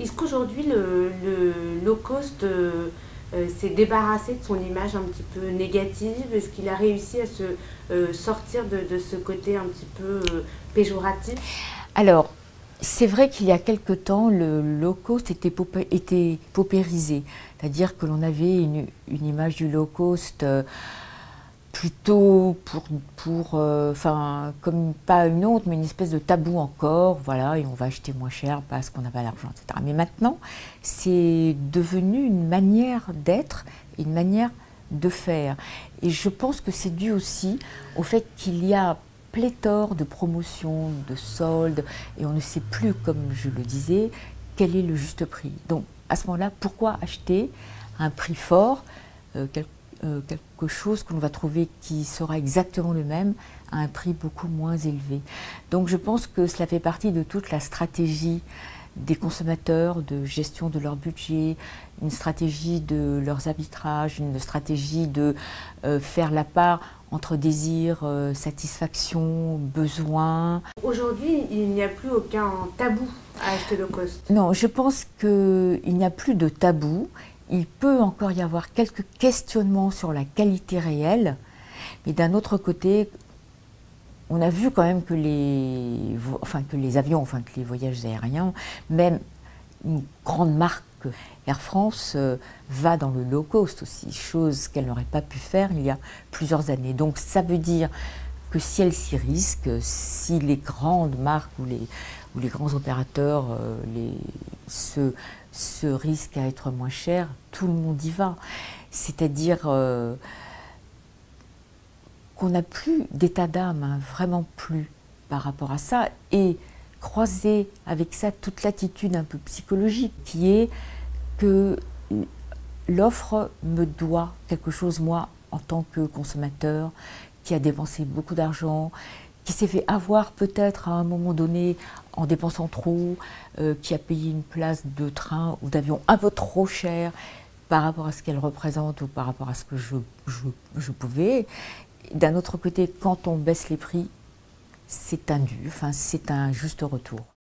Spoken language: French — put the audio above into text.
Est-ce qu'aujourd'hui le low cost s'est débarrassé de son image un petit peu négative? Est-ce qu'il a réussi à se sortir de ce côté un petit peu péjoratif? Alors, c'est vrai qu'il y a quelque temps, le low cost était paupérisé. C'est-à-dire que l'on avait une image du low cost plutôt enfin, comme pas une autre, mais une espèce de tabou encore, voilà, et on va acheter moins cher parce qu'on n'a pas l'argent, etc. Mais maintenant, c'est devenu une manière d'être, une manière de faire. Et je pense que c'est dû aussi au fait qu'il y a pléthore de promotions, de soldes, et on ne sait plus, comme je le disais, quel est le juste prix. Donc, à ce moment-là, pourquoi acheter à un prix fort quelque chose que l'on va trouver qui sera exactement le même à un prix beaucoup moins élevé. Donc je pense que cela fait partie de toute la stratégie des consommateurs, de gestion de leur budget, une stratégie de leurs arbitrages, une stratégie de faire la part entre désir, satisfaction, besoin. Aujourd'hui, il n'y a plus aucun tabou à acheter low cost. Non, je pense qu'il n'y a plus de tabou. Il peut encore y avoir quelques questionnements sur la qualité réelle, mais d'un autre côté, on a vu quand même que les avions, enfin que les voyages aériens, même une grande marque, Air France, va dans le low cost aussi, chose qu'elle n'aurait pas pu faire il y a plusieurs années. Donc ça veut dire que si elle s'y risque, si les grandes marques ou les grands opérateurs se risquent à être moins chers, tout le monde y va. C'est-à-dire qu'on n'a plus d'état d'âme, hein, vraiment plus par rapport à ça, et croiser avec ça toute l'attitude un peu psychologique qui est que l'offre me doit quelque chose, moi, en tant que consommateur, qui a dépensé beaucoup d'argent, qui s'est fait avoir peut-être à un moment donné en dépensant trop, qui a payé une place de train ou d'avion un peu trop cher par rapport à ce qu'elle représente ou par rapport à ce que je pouvais. D'un autre côté, quand on baisse les prix, c'est un dû, enfin, c'est un juste retour.